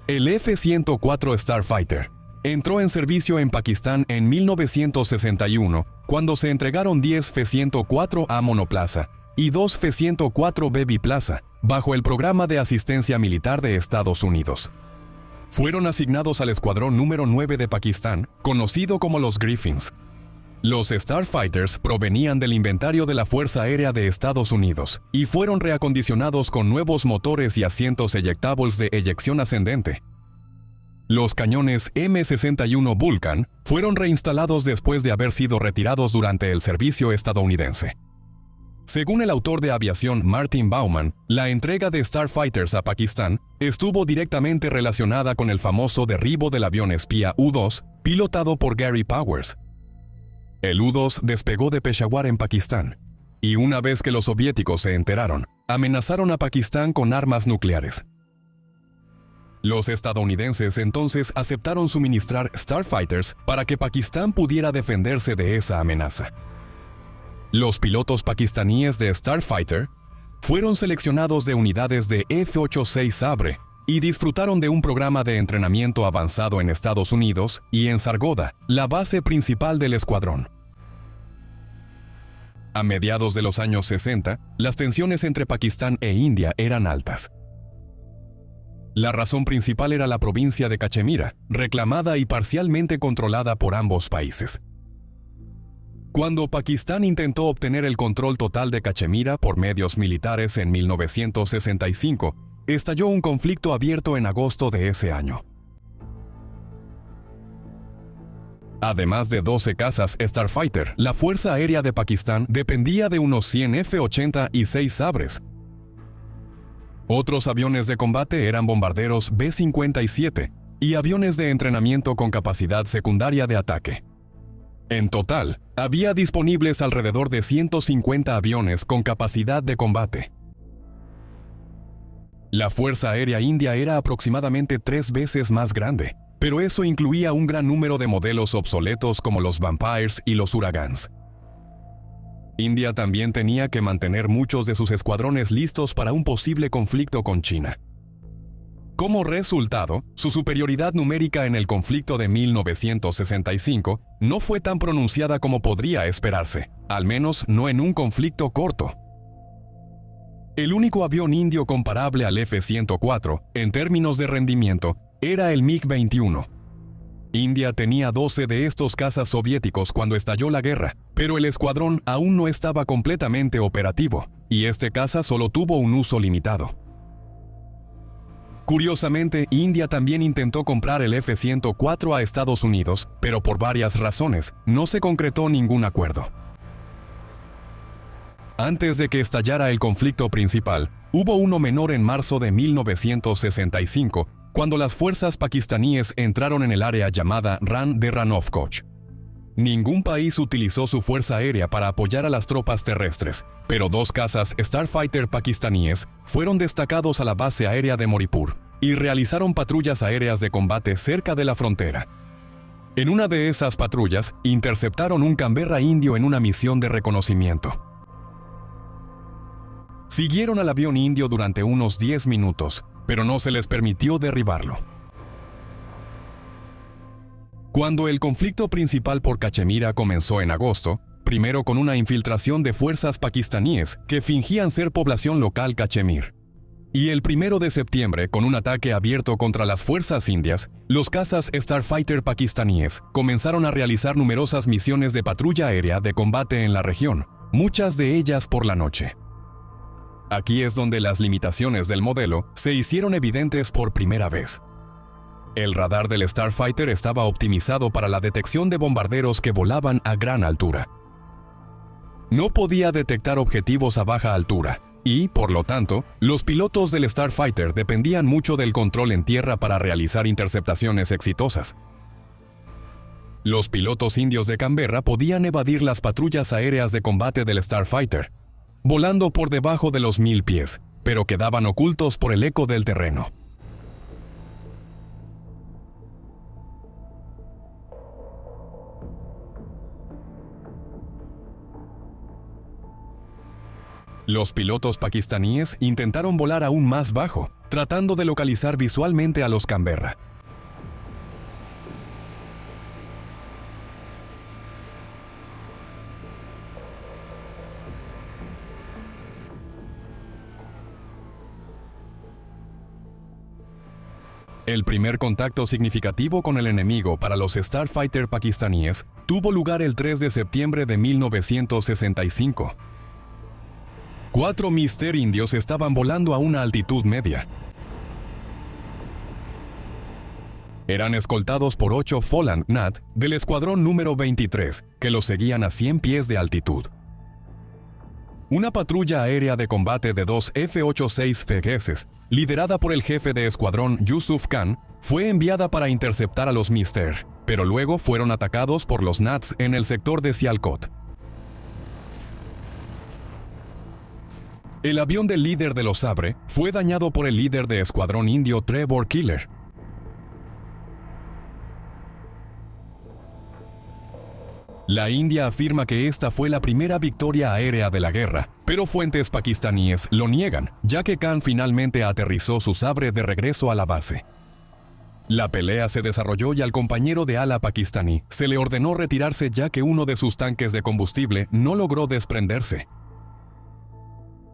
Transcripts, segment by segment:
El F-104 Starfighter entró en servicio en Pakistán en 1961, cuando se entregaron 10 F-104A monoplaza y 2 F-104B biplaza, bajo el Programa de Asistencia Militar de Estados Unidos. Fueron asignados al Escuadrón número 9 de Pakistán, conocido como los Griffins. Los Starfighters provenían del inventario de la Fuerza Aérea de Estados Unidos y fueron reacondicionados con nuevos motores y asientos eyectables de eyección ascendente. Los cañones M61 Vulcan fueron reinstalados después de haber sido retirados durante el servicio estadounidense. Según el autor de aviación Martin Baumann, la entrega de Starfighters a Pakistán estuvo directamente relacionada con el famoso derribo del avión espía U-2, pilotado por Gary Powers. El U-2 despegó de Peshawar en Pakistán, y una vez que los soviéticos se enteraron, amenazaron a Pakistán con armas nucleares. Los estadounidenses entonces aceptaron suministrar Starfighters para que Pakistán pudiera defenderse de esa amenaza. Los pilotos pakistaníes de Starfighter fueron seleccionados de unidades de F-86 Sabre y disfrutaron de un programa de entrenamiento avanzado en Estados Unidos y en Sargodha, la base principal del escuadrón. A mediados de los años 60, las tensiones entre Pakistán e India eran altas. La razón principal era la provincia de Cachemira, reclamada y parcialmente controlada por ambos países. Cuando Pakistán intentó obtener el control total de Cachemira por medios militares en 1965, estalló un conflicto abierto en agosto de ese año. Además de 12 cazas Starfighter, la Fuerza Aérea de Pakistán dependía de unos 100 F-80 y 6 Sabres. Otros aviones de combate eran bombarderos B-57 y aviones de entrenamiento con capacidad secundaria de ataque. En total, había disponibles alrededor de 150 aviones con capacidad de combate. La Fuerza Aérea India era aproximadamente 3 veces más grande, pero eso incluía un gran número de modelos obsoletos como los Vampires y los Huragans. India también tenía que mantener muchos de sus escuadrones listos para un posible conflicto con China. Como resultado, su superioridad numérica en el conflicto de 1965 no fue tan pronunciada como podría esperarse, al menos no en un conflicto corto. El único avión indio comparable al F-104, en términos de rendimiento, era el MiG-21. India tenía 12 de estos cazas soviéticos cuando estalló la guerra, pero el escuadrón aún no estaba completamente operativo, y este caza solo tuvo un uso limitado. Curiosamente, India también intentó comprar el F-104 a Estados Unidos, pero por varias razones, no se concretó ningún acuerdo. Antes de que estallara el conflicto principal, hubo uno menor en marzo de 1965, cuando las fuerzas pakistaníes entraron en el área llamada Ran de Ranofcoch. Ningún país utilizó su fuerza aérea para apoyar a las tropas terrestres, pero 2 cazas Starfighter pakistaníes fueron destacados a la base aérea de Moripur y realizaron patrullas aéreas de combate cerca de la frontera. En una de esas patrullas, interceptaron un Canberra indio en una misión de reconocimiento. Siguieron al avión indio durante unos 10 minutos, pero no se les permitió derribarlo. Cuando el conflicto principal por Cachemira comenzó en agosto, primero con una infiltración de fuerzas pakistaníes que fingían ser población local cachemir, y el 1 de septiembre con un ataque abierto contra las fuerzas indias, los cazas Starfighter pakistaníes comenzaron a realizar numerosas misiones de patrulla aérea de combate en la región, muchas de ellas por la noche. Aquí es donde las limitaciones del modelo se hicieron evidentes por primera vez. El radar del Starfighter estaba optimizado para la detección de bombarderos que volaban a gran altura. No podía detectar objetivos a baja altura y, por lo tanto, los pilotos del Starfighter dependían mucho del control en tierra para realizar interceptaciones exitosas. Los pilotos indios de Canberra podían evadir las patrullas aéreas de combate del Starfighter, volando por debajo de los 1000 pies, pero quedaban ocultos por el eco del terreno. Los pilotos pakistaníes intentaron volar aún más bajo, tratando de localizar visualmente a los Canberra. El primer contacto significativo con el enemigo para los Starfighter pakistaníes tuvo lugar el 3 de septiembre de 1965. 4 Mister indios estaban volando a una altitud media. Eran escoltados por 8 Folland Gnat del escuadrón número 23, que los seguían a 100 pies de altitud. Una patrulla aérea de combate de 2 F-86 Fegeses, liderada por el jefe de escuadrón Yusuf Khan, fue enviada para interceptar a los Mister, pero luego fueron atacados por los Gnats en el sector de Sialkot. El avión del líder de los Sabre fue dañado por el líder de escuadrón indio Trevor Killer. La India afirma que esta fue la primera victoria aérea de la guerra, pero fuentes pakistaníes lo niegan, ya que Khan finalmente aterrizó su Sabre de regreso a la base. La pelea se desarrolló y al compañero de ala pakistaní se le ordenó retirarse ya que uno de sus tanques de combustible no logró desprenderse.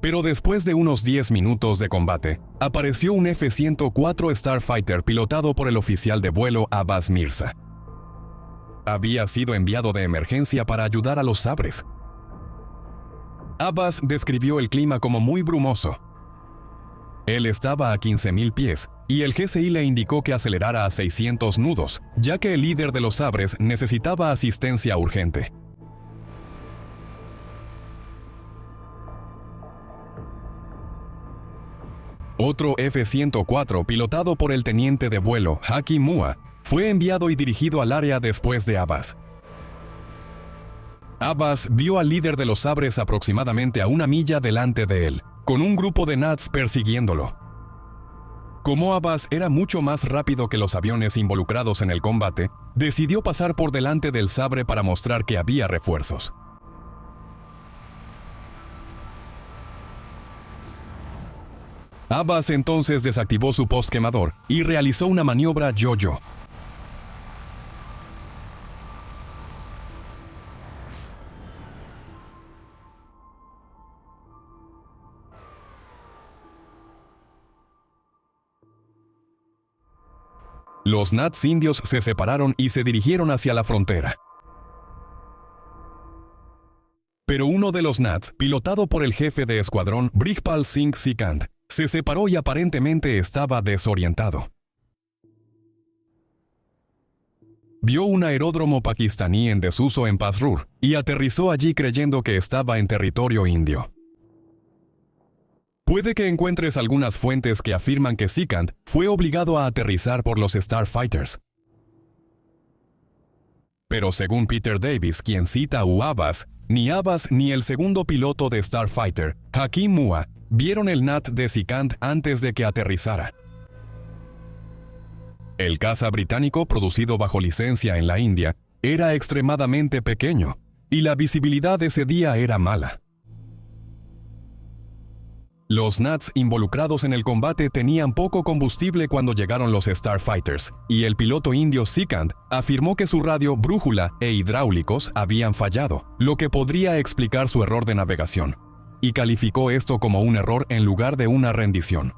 Pero después de unos 10 minutos de combate, apareció un F-104 Starfighter pilotado por el oficial de vuelo Abbas Mirza. Había sido enviado de emergencia para ayudar a los Sabres. Abbas describió el clima como muy brumoso. Él estaba a 15.000 pies, y el GSI le indicó que acelerara a 600 nudos, ya que el líder de los Sabres necesitaba asistencia urgente. Otro F-104, pilotado por el teniente de vuelo Haki Mua, fue enviado y dirigido al área después de Abbas. Abbas vio al líder de los Sabres aproximadamente a 1 milla delante de él, con un grupo de Gnats persiguiéndolo. Como Abbas era mucho más rápido que los aviones involucrados en el combate, decidió pasar por delante del Sabre para mostrar que había refuerzos. Abbas entonces desactivó su post quemador y realizó una maniobra yo-yo. Los Gnats indios se separaron y se dirigieron hacia la frontera. Pero uno de los Gnats, pilotado por el jefe de escuadrón Brigpal Singh Sikand, se separó y aparentemente estaba desorientado. Vio un aeródromo pakistaní en desuso en Pasrur y aterrizó allí creyendo que estaba en territorio indio. Puede que encuentres algunas fuentes que afirman que Sikand fue obligado a aterrizar por los Starfighters. Pero según Peter Davis, quien cita a Abbas ni el segundo piloto de Starfighter, Haki Mua, vieron el Gnat de Sikand antes de que aterrizara. El caza británico producido bajo licencia en la India era extremadamente pequeño, y la visibilidad ese día era mala. Los Gnats involucrados en el combate tenían poco combustible cuando llegaron los Starfighters, y el piloto indio Sikand afirmó que su radio, brújula e hidráulicos habían fallado, lo que podría explicar su error de navegación, y calificó esto como un error en lugar de una rendición.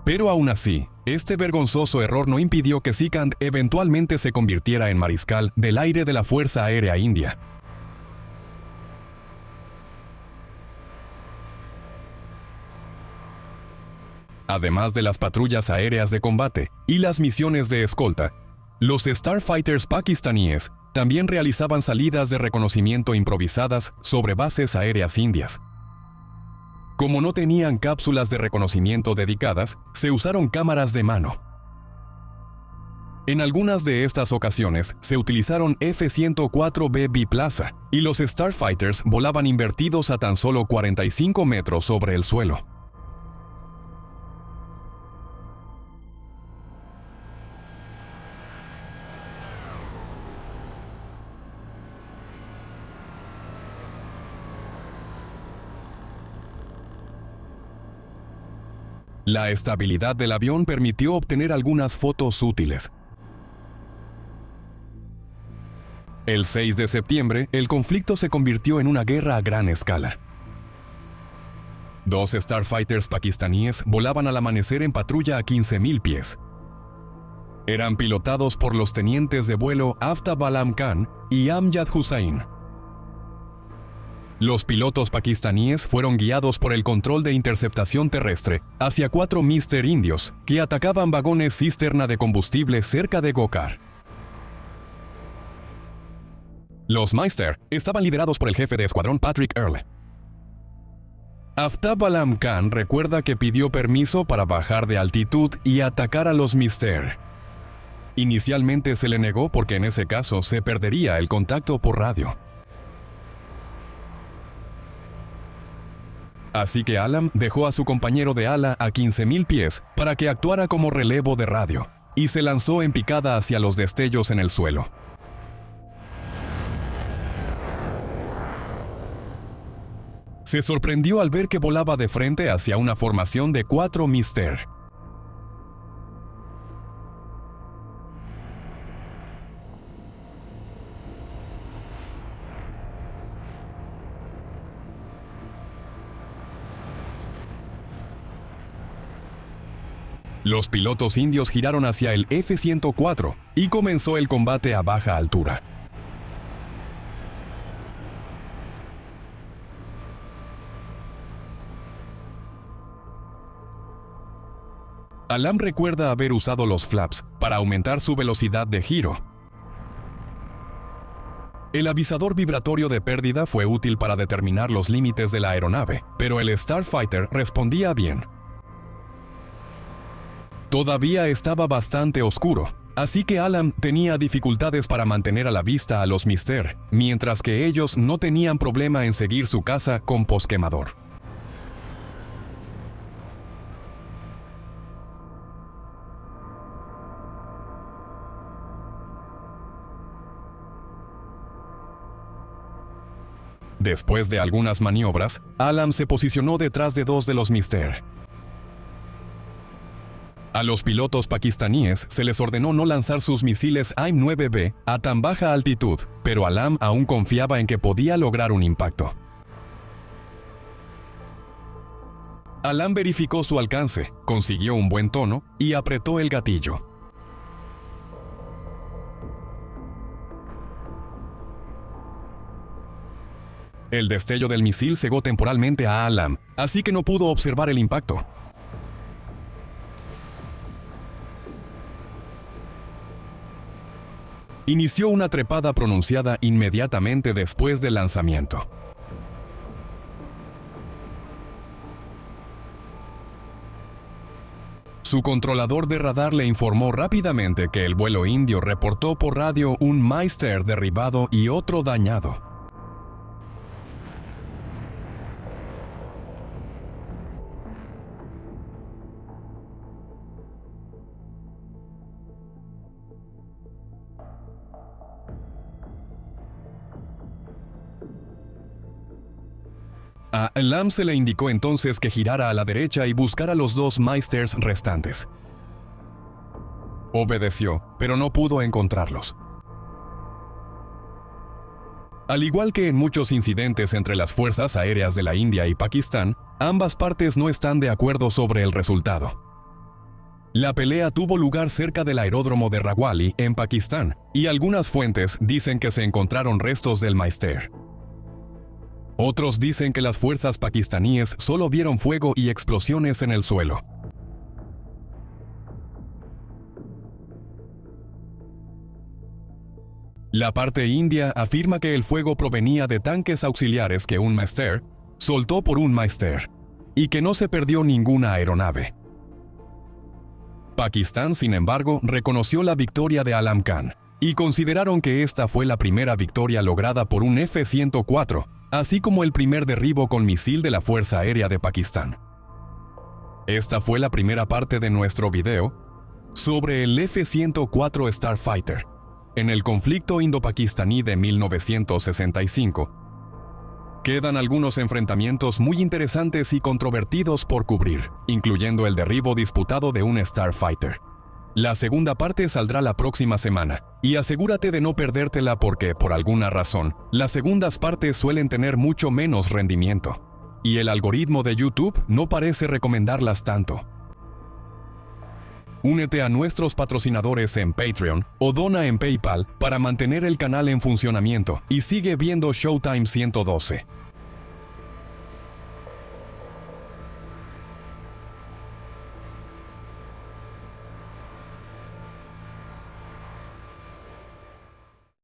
Pero aún así, este vergonzoso error no impidió que Sikand eventualmente se convirtiera en mariscal del aire de la Fuerza Aérea India. Además de las patrullas aéreas de combate y las misiones de escolta, los Starfighters pakistaníes también realizaban salidas de reconocimiento improvisadas sobre bases aéreas indias. Como no tenían cápsulas de reconocimiento dedicadas, se usaron cámaras de mano. En algunas de estas ocasiones se utilizaron F-104B biplaza y los Starfighters volaban invertidos a tan solo 45 metros sobre el suelo. La estabilidad del avión permitió obtener algunas fotos útiles. El 6 de septiembre, el conflicto se convirtió en una guerra a gran escala. 2 Starfighters pakistaníes volaban al amanecer en patrulla a 15.000 pies. Eran pilotados por los tenientes de vuelo Aftab Alam Khan y Amjad Hussain. Los pilotos pakistaníes fueron guiados por el control de interceptación terrestre hacia 4 Mister indios que atacaban vagones cisterna de combustible cerca de Gokar. Los Mister estaban liderados por el jefe de escuadrón Patrick Earle. Aftab Alam Khan recuerda que pidió permiso para bajar de altitud y atacar a los Mister. Inicialmente se le negó porque en ese caso se perdería el contacto por radio. Así que Alam dejó a su compañero de ala a 15.000 pies para que actuara como relevo de radio, y se lanzó en picada hacia los destellos en el suelo. Se sorprendió al ver que volaba de frente hacia una formación de 4 Mister. Los pilotos indios giraron hacia el F-104 y comenzó el combate a baja altura. Alam recuerda haber usado los flaps para aumentar su velocidad de giro. El avisador vibratorio de pérdida fue útil para determinar los límites de la aeronave, pero el Starfighter respondía bien. Todavía estaba bastante oscuro, así que Alam tenía dificultades para mantener a la vista a los Mister, mientras que ellos no tenían problema en seguir su caza con posquemador. Después de algunas maniobras, Alam se posicionó detrás de 2 de los Mister. A los pilotos pakistaníes se les ordenó no lanzar sus misiles AIM-9B a tan baja altitud, pero Alam aún confiaba en que podía lograr un impacto. Alam verificó su alcance, consiguió un buen tono y apretó el gatillo. El destello del misil cegó temporalmente a Alam, así que no pudo observar el impacto. Inició una trepada pronunciada inmediatamente después del lanzamiento. Su controlador de radar le informó rápidamente que el vuelo indio reportó por radio un Mister derribado y otro dañado. A Alam se le indicó entonces que girara a la derecha y buscara los 2 Misters restantes. Obedeció, pero no pudo encontrarlos. Al igual que en muchos incidentes entre las fuerzas aéreas de la India y Pakistán, ambas partes no están de acuerdo sobre el resultado. La pelea tuvo lugar cerca del aeródromo de Rawali, en Pakistán, y algunas fuentes dicen que se encontraron restos del Mister. Otros dicen que las fuerzas pakistaníes solo vieron fuego y explosiones en el suelo. La parte india afirma que el fuego provenía de tanques auxiliares que un Mister soltó por un Mister, y que no se perdió ninguna aeronave. Pakistán, sin embargo, reconoció la victoria de Alam Khan, y consideraron que esta fue la primera victoria lograda por un F-104, así como el primer derribo con misil de la Fuerza Aérea de Pakistán. Esta fue la primera parte de nuestro video sobre el F-104 Starfighter en el conflicto indo-pakistaní de 1965. Quedan algunos enfrentamientos muy interesantes y controvertidos por cubrir, incluyendo el derribo disputado de un Starfighter. La segunda parte saldrá la próxima semana, y asegúrate de no perdértela porque, por alguna razón, las segundas partes suelen tener mucho menos rendimiento. Y el algoritmo de YouTube no parece recomendarlas tanto. Únete a nuestros patrocinadores en Patreon o dona en PayPal para mantener el canal en funcionamiento y sigue viendo Showtime 112.